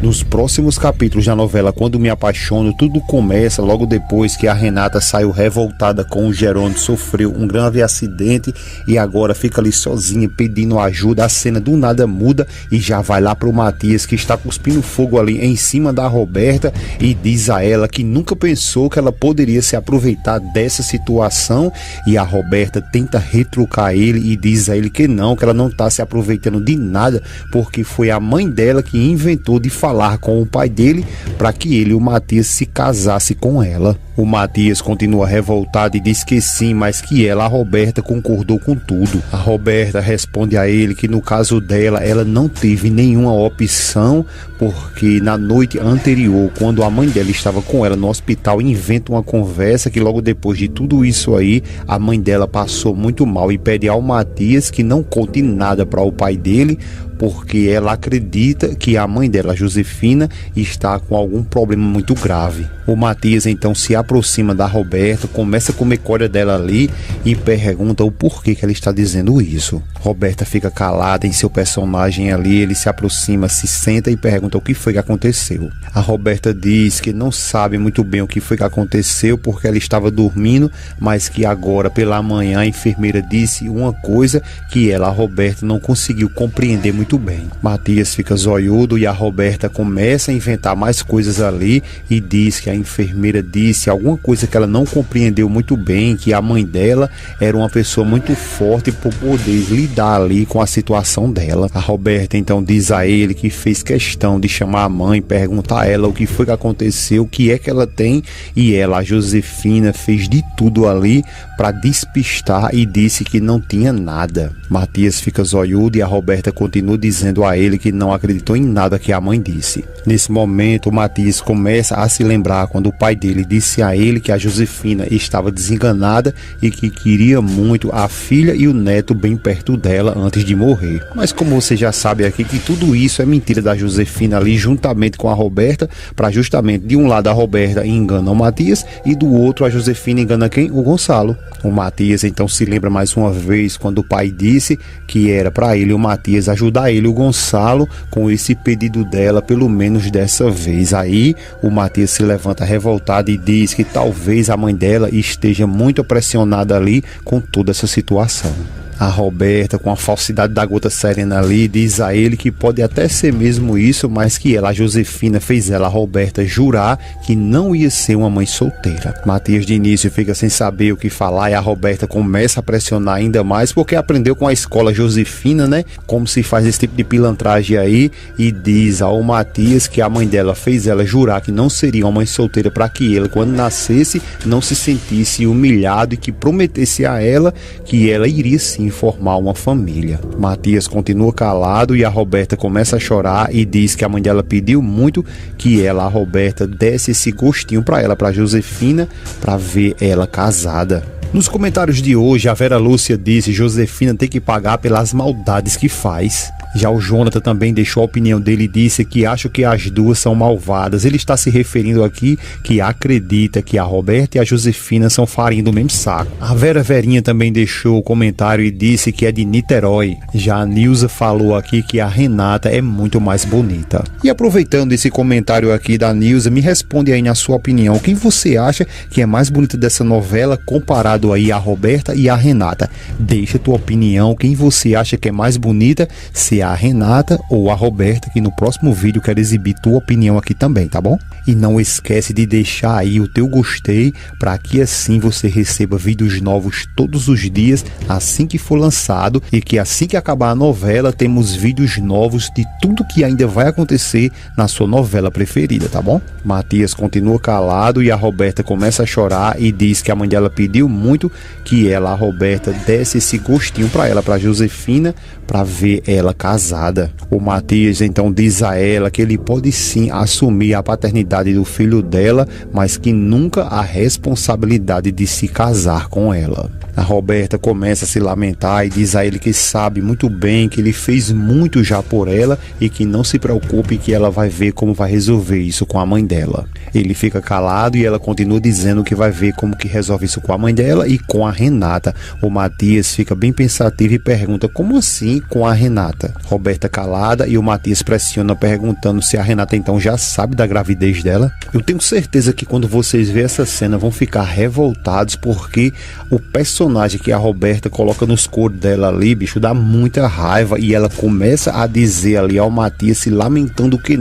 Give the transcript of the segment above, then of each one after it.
Nos próximos capítulos da novela Quando Me Apaixono, tudo começa logo depois que a Renata saiu revoltada com o Jerônimo, sofreu um grave acidente e agora fica ali sozinha pedindo ajuda. A cena do nada muda e já vai lá pro Matias, que está cuspindo fogo ali em cima da Roberta, e diz a ela que nunca pensou que ela poderia se aproveitar dessa situação, e a Roberta tenta retrucar ele e diz a ele que ela não está se aproveitando de nada, porque foi a mãe dela que inventou de falar com o pai dele para que ele, o Matias, se casasse com ela. O Matias continua revoltado e diz que sim, mas que ela, a Roberta, concordou com tudo. A Roberta responde a ele que no caso dela, ela não teve nenhuma opção, porque na noite anterior, quando a mãe dela estava com ela no hospital, inventa uma conversa que logo depois de tudo isso aí, a mãe dela passou muito mal e pede ao Matias que não conte nada para o pai dele, porque ela acredita que a mãe dela, Josefina, está com algum problema muito grave. O Matias então se aproxima da Roberta, começa a comer corda dela ali e pergunta o porquê que ela está dizendo isso. Roberta fica calada em seu personagem ali, ele se aproxima, se senta e pergunta o que foi que aconteceu. A Roberta diz que não sabe muito bem o que foi que aconteceu porque ela estava dormindo, mas que agora pela manhã a enfermeira disse uma coisa que ela, a Roberta, não conseguiu compreender muito bem. Matias fica zoiudo e a Roberta começa a inventar mais coisas ali e diz que a enfermeira disse alguma coisa que ela não compreendeu muito bem, que a mãe dela era uma pessoa muito forte por poder lidar ali com a situação dela. A Roberta então diz a ele que fez questão de chamar a mãe, perguntar a ela o que foi que aconteceu, o que é que ela tem, e ela, a Josefina, fez de tudo ali para despistar e disse que não tinha nada. Matias fica zoiudo e a Roberta continua dizendo a ele que não acreditou em nada que a mãe disse. Nesse momento, o Matias começa a se lembrar quando o pai dele disse a ele que a Josefina estava desenganada e que queria muito a filha e o neto bem perto dela antes de morrer. Mas como você já sabe aqui que tudo isso é mentira da Josefina ali juntamente com a Roberta, para justamente de um lado a Roberta engana o Matias e do outro a Josefina engana quem? O Gonçalo. O Matias então se lembra mais uma vez quando o pai disse que era para ele, o Matias, ajudar ele, o Gonçalo, com esse pedido dela, pelo menos dessa vez. Aí o Matias se levanta revoltado e diz que talvez a mãe dela esteja muito pressionada ali com toda essa situação. A Roberta, com a falsidade da gota serena ali, diz a ele que pode até ser mesmo isso, mas que ela, a Josefina, fez ela, a Roberta, jurar que não ia ser uma mãe solteira. Matias de início fica sem saber o que falar e a Roberta começa a pressionar ainda mais porque aprendeu com a escola Josefina, né? Como se faz esse tipo de pilantragem aí, e diz ao Matias que a mãe dela fez ela jurar que não seria uma mãe solteira para que ele, quando nascesse, não se sentisse humilhado e que prometesse a ela que ela iria sim formar uma família. Matias continua calado e a Roberta começa a chorar e diz que a mãe dela pediu muito que ela, a Roberta, desse esse gostinho para ela, para Josefina, para ver ela casada. Nos comentários de hoje, a Vera Lúcia disse: Josefina tem que pagar pelas maldades que faz. Já o Jonathan também deixou a opinião dele e disse que acha que as duas são malvadas. Ele está se referindo aqui que acredita que a Roberta e a Josefina são farinha do mesmo saco. A Verinha também deixou o comentário e disse que é de Niterói. Já a Nilza falou aqui que a Renata é muito mais bonita. E aproveitando esse comentário aqui da Nilza, me responde aí na sua opinião, quem você acha que é mais bonita dessa novela comparado aí a Roberta e a Renata? Deixa tua opinião, quem você acha que é mais bonita, se a Renata ou a Roberta, que no próximo vídeo quero exibir tua opinião aqui também, tá bom? E não esquece de deixar aí o teu gostei, para que assim você receba vídeos novos todos os dias, assim que for lançado, e que assim que acabar a novela, temos vídeos novos de tudo que ainda vai acontecer na sua novela preferida, tá bom? Matias continua calado e a Roberta começa a chorar e diz que a mãe dela pediu muito que ela, a Roberta, desse esse gostinho para ela, para Josefina, para ver ela casada. O Matias então diz a ela que ele pode sim assumir a paternidade do filho dela, mas que nunca a responsabilidade de se casar com ela. A Roberta começa a se lamentar e diz a ele que sabe muito bem que ele fez muito já por ela e que não se preocupe, que ela vai ver como vai resolver isso com a mãe dela. Ele fica calado e ela continua dizendo que vai ver como que resolve isso com a mãe dela e com a Renata. O Matias fica bem pensativo e pergunta: como assim com a Renata? Roberta calada e o Matias pressiona perguntando se a Renata então já sabe da gravidez dela. Eu tenho certeza que quando vocês verem essa cena vão ficar revoltados, porque o personagem que a Roberta coloca nos coros dela ali, bicho, dá muita raiva, e ela começa a dizer ali ao Matias, se lamentando que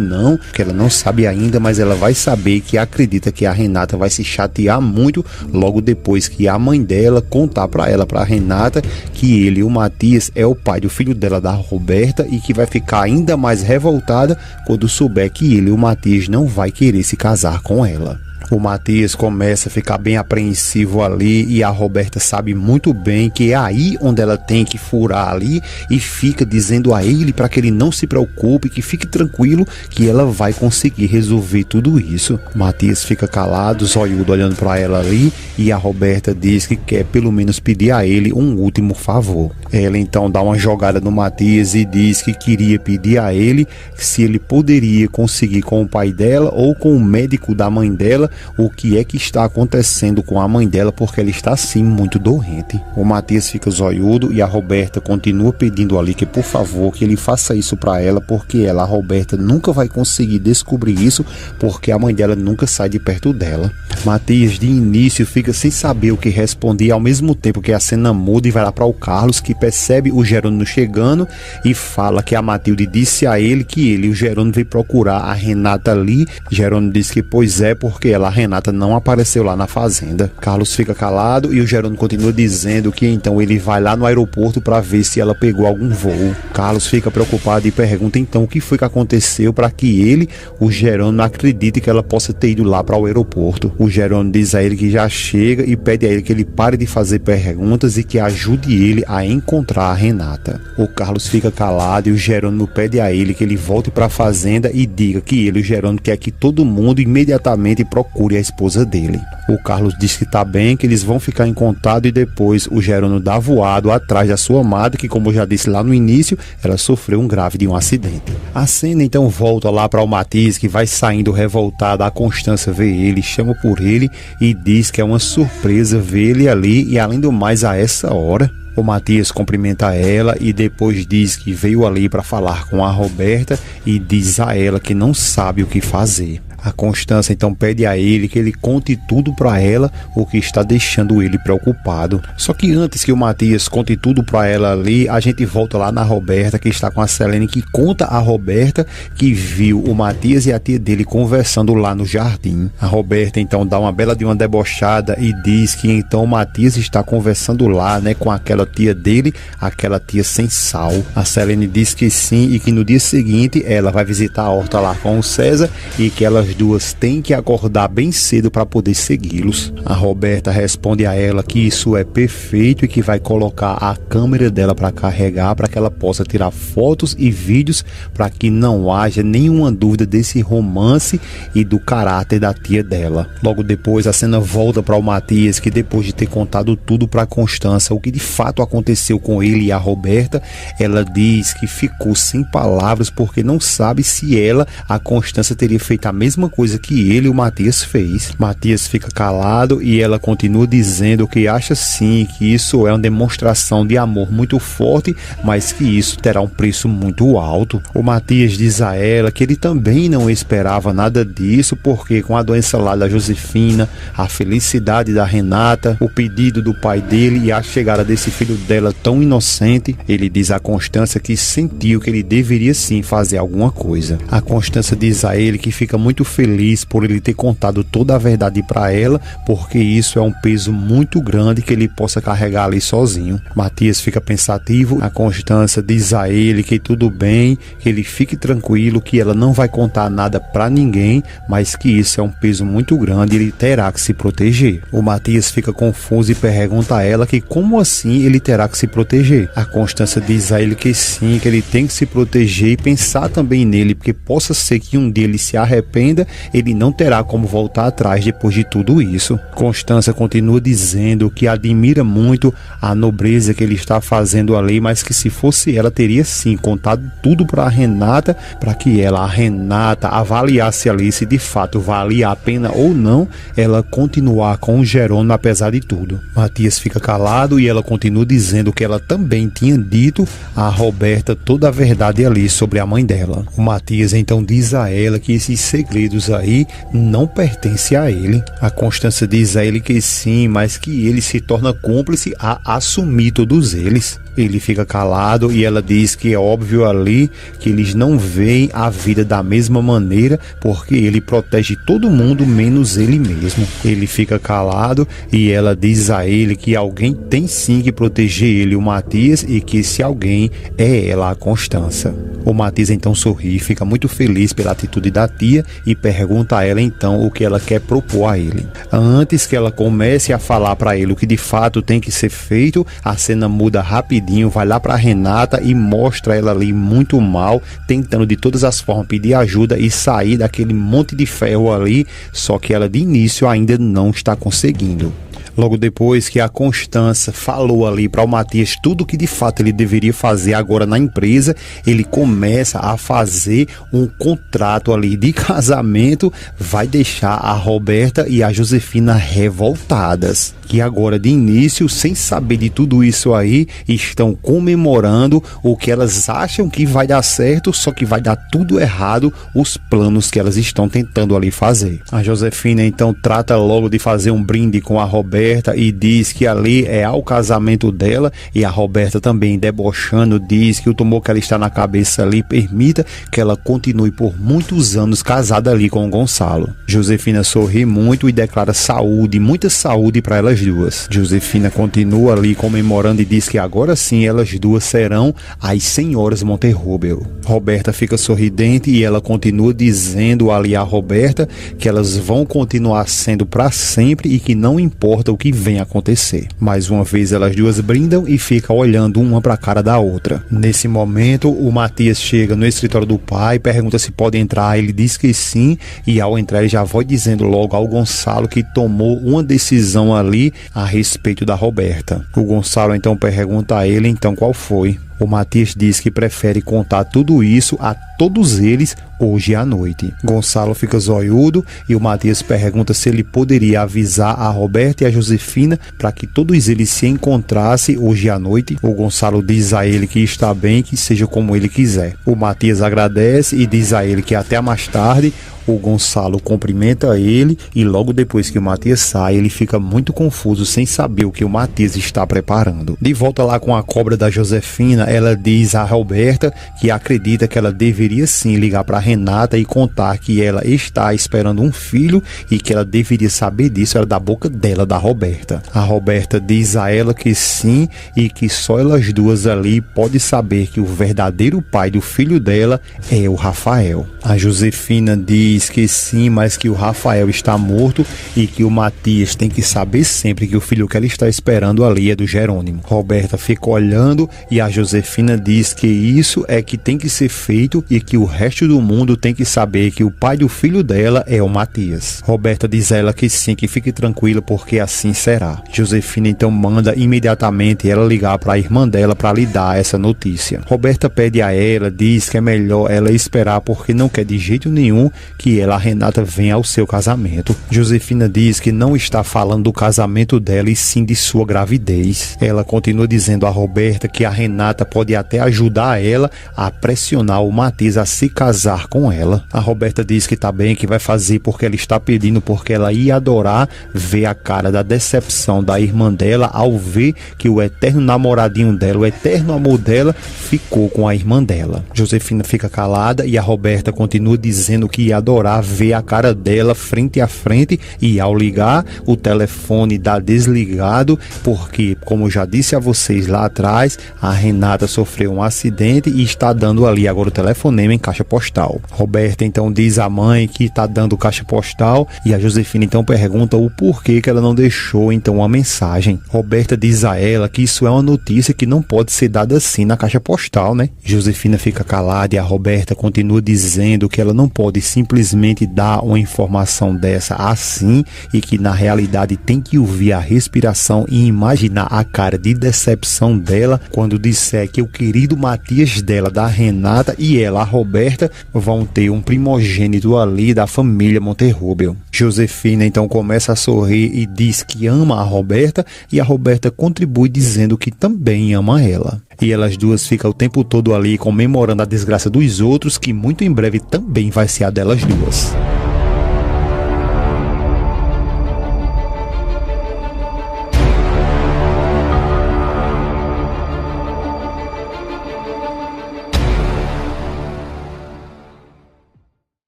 ela não sabe ainda, mas ela vai saber, que acredita que a Renata vai se chatear muito logo depois que a mãe dela contar pra Renata, que ele, o Matias, é o pai do filho dela, da Roberta, e que vai ficar ainda mais revoltada quando souber que ele, o Matias, não vai querer se casar com ela. O Matias começa a ficar bem apreensivo ali, e a Roberta sabe muito bem que é aí onde ela tem que furar ali, e fica dizendo a ele para que ele não se preocupe, que fique tranquilo, que ela vai conseguir resolver tudo isso. O Matias fica calado, zoiudo, olhando para ela ali, e a Roberta diz que quer pelo menos pedir a ele um último favor. Ela então dá uma jogada no Matias e diz que queria pedir a ele se ele poderia conseguir com o pai dela ou com o médico da mãe dela o que é que está acontecendo com a mãe dela, porque ela está sim muito doente. O Matias fica zoiudo e a Roberta continua pedindo ali que por favor que ele faça isso para ela, porque ela, a Roberta, nunca vai conseguir descobrir isso, porque a mãe dela nunca sai de perto dela. Matias de início fica sem saber o que responder, ao mesmo tempo que a cena muda e vai lá para o Carlos, que percebe o Jerônimo chegando e fala que a Matilde disse a ele que ele e o Jerônimo veio procurar a Renata ali. Jerônimo diz que pois é, porque a Renata não apareceu lá na fazenda. Carlos fica calado e o Jerônimo continua dizendo que então ele vai lá no aeroporto para ver se ela pegou algum voo. Carlos fica preocupado e pergunta então o que foi que aconteceu para que ele, o Jerônimo, acredite que ela possa ter ido lá para o aeroporto. O Jerônimo diz a ele que já chega e pede a ele que ele pare de fazer perguntas e que ajude ele a encontrar a Renata. O Carlos fica calado e o Jerônimo pede a ele que ele volte para a fazenda e diga que ele, o Jerônimo, quer que todo mundo imediatamente procure a esposa dele. O Carlos diz que tá bem, que eles vão ficar em contato, e depois o Jerônimo dá voado atrás da sua amada, que, como eu já disse lá no início, ela sofreu um grave de um acidente. A cena então volta lá para o Matias, que vai saindo revoltado. A Constância vê ele, chama por ele e diz que é uma surpresa ver ele ali, e além do mais a essa hora. O Matias cumprimenta ela e depois diz que veio ali para falar com a Roberta e diz a ela que não sabe o que fazer. A Constância então pede a ele que ele conte tudo para ela, o que está deixando ele preocupado. Só que antes que o Matias conte tudo para ela ali, a gente volta lá na Roberta, que está com a Selene, que conta a Roberta que viu o Matias e a tia dele conversando lá no jardim. A Roberta então dá uma bela de uma debochada e diz que então o Matias está conversando lá, né, com aquela tia dele, aquela tia sem sal. A Selene diz que sim, e que no dia seguinte ela vai visitar a horta lá com o César, e que elas duas têm que acordar bem cedo para poder segui-los. A Roberta responde a ela que isso é perfeito e que vai colocar a câmera dela para carregar, para que ela possa tirar fotos e vídeos, para que não haja nenhuma dúvida desse romance e do caráter da tia dela. Logo depois a cena volta para o Matias, que depois de ter contado tudo para Constância, o que de fato aconteceu com ele e a Roberta, ela diz que ficou sem palavras, porque não sabe se ela, a Constância, teria feito a mesma coisa que ele, o Matias, fez. Matias fica calado e ela continua dizendo que acha sim que isso é uma demonstração de amor muito forte, mas que isso terá um preço muito alto. O Matias diz a ela que ele também não esperava nada disso, porque com a doença lá da Josefina, a felicidade da Renata, o pedido do pai dele e a chegada desse filho dela tão inocente, ele diz a Constância que sentiu que ele deveria sim fazer alguma coisa. A Constância diz a ele que fica muito feliz por ele ter contado toda a verdade para ela, porque isso é um peso muito grande que ele possa carregar ali sozinho. Matias fica pensativo. A Constância diz a ele que tudo bem, que ele fique tranquilo, que ela não vai contar nada para ninguém, mas que isso é um peso muito grande e ele terá que se proteger. O Matias fica confuso e pergunta a ela que como assim ele terá que se proteger. A Constância diz a ele que sim, que ele tem que se proteger e pensar também nele, porque possa ser que um dia ele se arrependa arrependa, ele não terá como voltar atrás depois de tudo isso. Constância continua dizendo que admira muito a nobreza que ele está fazendo ali, mas que se fosse ela, teria sim contado tudo para a Renata, para que ela, a Renata, avaliasse ali se de fato valia a pena ou não ela continuar com o Jerônimo apesar de tudo. Matias fica calado e ela continua dizendo que ela também tinha dito a Roberta toda a verdade ali sobre a mãe dela. O Matias então diz a ela que esses segredos aí não pertencem a ele. A Constância diz a ele que sim, mas que ele se torna cúmplice a assumir todos eles. Ele fica calado e ela diz que é óbvio ali que eles não veem a vida da mesma maneira, porque ele protege todo mundo menos ele mesmo. Ele fica calado e ela diz a ele que alguém tem sim que proteger ele, o Matias, e que esse alguém é ela, a Constância. O Matias então sorri, fica muito feliz pela atitude da tia e pergunta a ela então o que ela quer propor a ele. Antes que ela comece a falar para ele o que de fato tem que ser feito, a cena muda rapidinho. Vai lá para Renata e mostra ela ali muito mal, tentando de todas as formas pedir ajuda e sair daquele monte de ferro ali, só que ela de início ainda não está conseguindo. Logo depois que a Constância falou ali para o Matias tudo que de fato ele deveria fazer agora na empresa, ele começa a fazer um contrato ali de casamento, vai deixar a Roberta e a Josefina revoltadas. Que agora de início, sem saber de tudo isso aí, estão comemorando o que elas acham que vai dar certo, só que vai dar tudo errado os planos que elas estão tentando ali fazer. A Josefina então trata logo de fazer um brinde com a Roberta e diz que ali é ao casamento dela, e a Roberta também debochando diz que o tumor que ela está na cabeça ali permita que ela continue por muitos anos casada ali com o Gonçalo. Josefina sorri muito e declara saúde, muita saúde para elas duas. Josefina continua ali comemorando e diz que agora sim elas duas serão as senhoras Monterrubel. Roberta fica sorridente e ela continua dizendo ali a Roberta que elas vão continuar sendo para sempre e que não importa o que venha acontecer. Mais uma vez elas duas brindam e ficam olhando uma para a cara da outra. Nesse momento o Matias chega no escritório do pai, pergunta se pode entrar, ele diz que sim, e ao entrar ele já vai dizendo logo ao Gonçalo que tomou uma decisão ali a respeito da Roberta. O Gonçalo então pergunta a ele então qual foi. O Matias diz que prefere contar tudo isso a todos eles hoje à noite. Gonçalo fica zoiudo e o Matias pergunta se ele poderia avisar a Roberta e a Josefina para que todos eles se encontrassem hoje à noite. O Gonçalo diz a ele que está bem, que seja como ele quiser. O Matias agradece e diz a ele que até mais tarde. O Gonçalo cumprimenta ele e logo depois que o Matias sai, ele fica muito confuso sem saber o que o Matias está preparando. De volta lá com a cobra da Josefina, ela diz a Roberta que acredita que ela deveria sim ligar para Renata e contar que ela está esperando um filho e que ela deveria saber disso, era da boca dela, da Roberta. A Roberta diz a ela que sim e que só elas duas ali podem saber que o verdadeiro pai do filho dela é o Rafael. A Josefina diz que sim, mas que o Rafael está morto e que o Matias tem que saber sempre que o filho que ela está esperando ali é do Jerônimo. Roberta fica olhando e a Josefina diz que isso é que tem que ser feito e que o resto do mundo tem que saber que o pai do filho dela é o Matias. Roberta diz a ela que sim, que fique tranquila porque assim será. Josefina então manda imediatamente ela ligar para a irmã dela para lhe dar essa notícia. Roberta pede a ela, diz que é melhor ela esperar porque não quer de jeito nenhum que ela, a Renata, venha ao seu casamento. Josefina diz que não está falando do casamento dela e sim de sua gravidez. Ela continua dizendo a Roberta que a Renata pode até ajudar ela a pressionar o Matias a se casar com ela. A Roberta diz que tá bem, que vai fazer porque ela está pedindo, porque ela ia adorar ver a cara da decepção da irmã dela ao ver que o eterno namoradinho dela, o eterno amor dela, ficou com a irmã dela. Josefina fica calada e a Roberta continua dizendo que ia adorar ver a cara dela frente a frente, e ao ligar o telefone dá desligado porque, como já disse a vocês lá atrás, a Renata sofreu um acidente e está dando ali agora o telefonema em caixa postal. Roberta então diz à mãe que está dando caixa postal e a Josefina então pergunta o porquê que ela não deixou então uma mensagem. Roberta diz a ela que isso é uma notícia que não pode ser dada assim na caixa postal, né? Josefina fica calada e a Roberta continua dizendo que ela não pode simplesmente simplesmente dá uma informação dessa assim e que na realidade tem que ouvir a respiração e imaginar a cara de decepção dela quando disser que o querido Matias dela, da Renata, e ela, a Roberta, vão ter um primogênito ali da família Monterrubio. Josefina então começa a sorrir e diz que ama a Roberta e a Roberta contribui dizendo que também ama ela. E elas duas ficam o tempo todo ali comemorando a desgraça dos outros, que muito em breve também vai ser a delas duas.